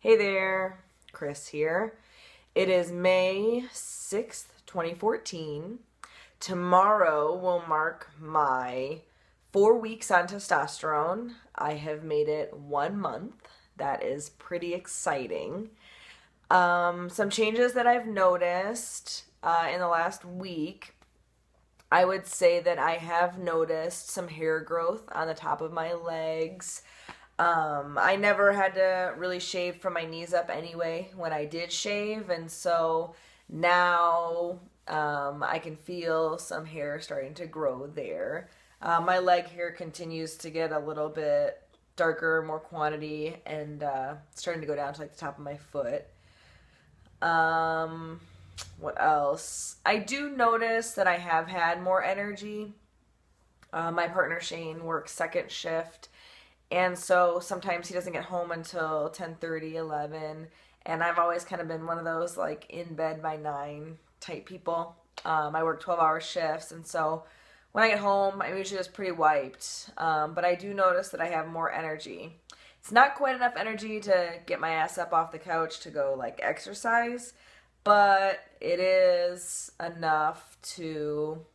Hey there, Chris here. It is May 6th, 2014. Tomorrow will mark my 4 weeks on testosterone. I have made it 1 month. That is pretty exciting. Some changes that I've noticed in the last week. I would say that I have noticed some hair growth on the top of my legs. I never had to really shave from my knees up anyway when I did shave, and so now I can feel some hair starting to grow there. My leg hair continues to get a little bit darker, more quantity, and starting to go down to like the top of my foot. What else? I do notice that I have had more energy. My partner Shane works second shift, and so sometimes he doesn't get home until 10:30, 11, and I've always kind of been one of those like in bed by 9 type people. I work 12-hour shifts, and so when I get home, I'm usually just pretty wiped. But I do notice that I have more energy. It's not quite enough energy to get my ass up off the couch to go like exercise, but it is enough to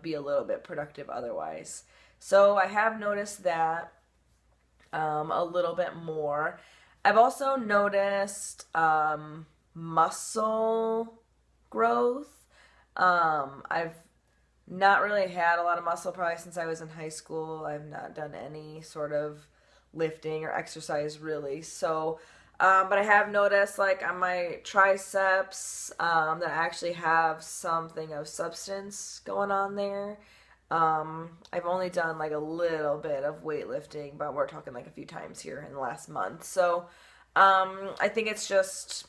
be a little bit productive otherwise. So I have noticed that a little bit more. I've also noticed muscle growth. I've not really had a lot of muscle probably since I was in high school. I've not done any sort of lifting or exercise really. So, but I have noticed like on my triceps that I actually have something of substance going on there. I've only done like a little bit of weightlifting, but we're talking like a few times here in the last month. So, I think it's just,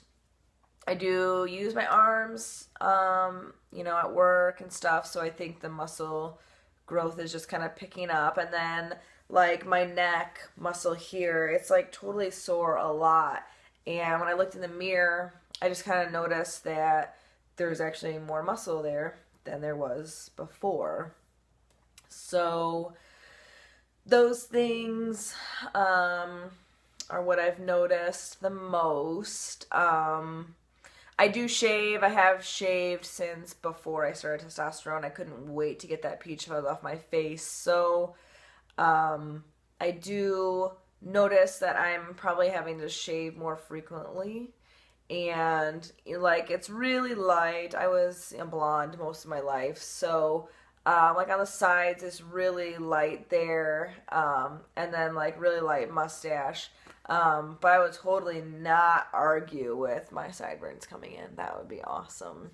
I do use my arms, at work and stuff. So I think the muscle growth is just kind of picking up. And then like my neck muscle here, it's like totally sore a lot. And when I looked in the mirror, I just kind of noticed that there's actually more muscle there than there was before. So those things are what I've noticed the most. I do shave. I have shaved since before I started testosterone. I couldn't wait to get that peach fuzz off my face. So I do notice that I'm probably having to shave more frequently. And like it's really light. I was a blonde most of my life, so like on the sides it's really light there, and then like really light mustache. But I would totally not argue with my sideburns coming in. That would be awesome.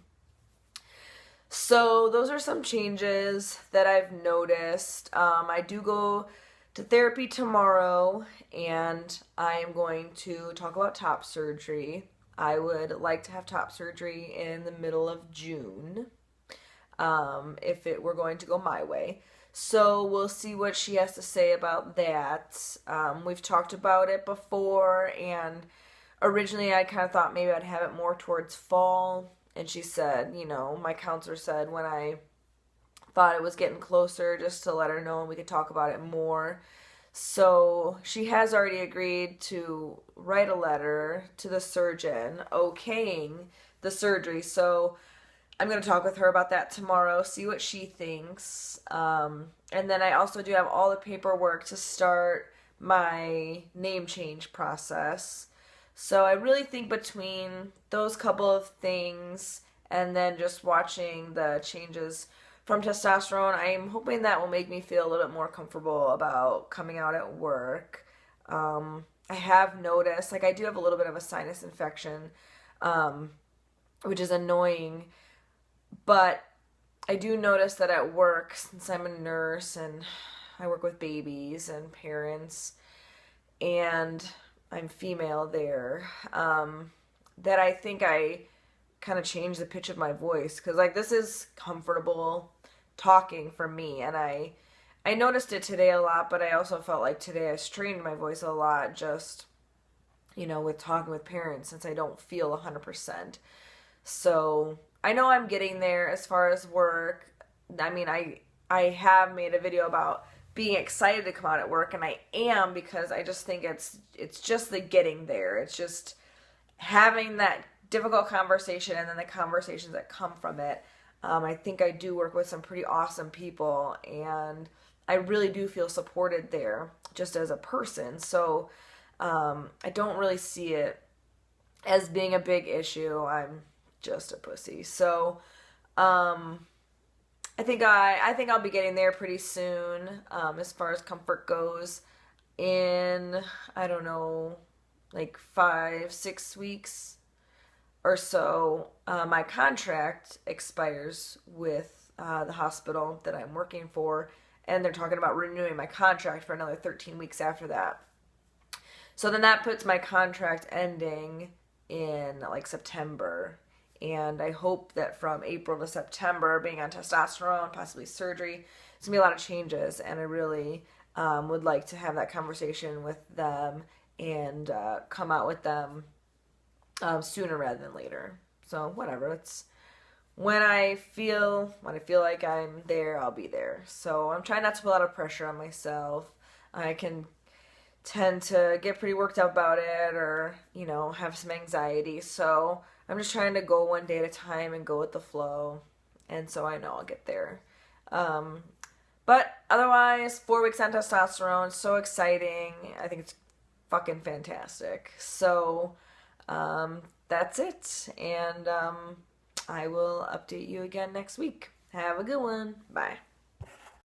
So those are some changes that I've noticed. I do go to therapy tomorrow, and I am going to talk about top surgery. I would like to have top surgery in the middle of June, if it were going to go my way. So we'll see what she has to say about that. We've talked about it before, and originally I kind of thought maybe I'd have it more towards fall. And she said, my counselor said when I thought it was getting closer, just to let her know and we could talk about it more. So she has already agreed to write a letter to the surgeon okaying the surgery. So I'm going to talk with her about that tomorrow, see what she thinks. And then I also do have all the paperwork to start my name change process. So I really think between those couple of things and then just watching the changes from testosterone, I'm hoping that will make me feel a little bit more comfortable about coming out at work. I have noticed, like I do have a little bit of a sinus infection, which is annoying, but I do notice that at work, since I'm a nurse and I work with babies and parents, and I'm female there, that I think I kind of changed the pitch of my voice, because like this is comfortable talking for me, and I noticed it today a lot, but I also felt like today I strained my voice a lot just, with talking with parents, since I don't feel 100%. So I know I'm getting there as far as work. I mean, I have made a video about being excited to come out at work, and I am, because I just think it's just the getting there. It's just having that difficult conversation and then the conversations that come from it. I think I do work with some pretty awesome people, and I really do feel supported there just as a person. So I don't really see it as being a big issue. I'm just a pussy. So I think I'll be getting there pretty soon. As far as comfort goes, in, I don't know, like 5, 6 weeks or so, my contract expires with the hospital that I'm working for, and they're talking about renewing my contract for another 13 weeks after that. So then that puts my contract ending in like September. And I hope that from April to September, being on testosterone, possibly surgery, it's going to be a lot of changes. And I really would like to have that conversation with them and come out with them sooner rather than later. So whatever. It's when I feel like I'm there, I'll be there. So I'm trying not to put a lot of pressure on myself. I can tend to get pretty worked up about it, or have some anxiety. So I'm just trying to go one day at a time and go with the flow, and so I know I'll get there. But otherwise, 4 weeks on testosterone, so exciting. I think it's fucking fantastic. So that's it, and I will update you again next week. Have a good one. Bye.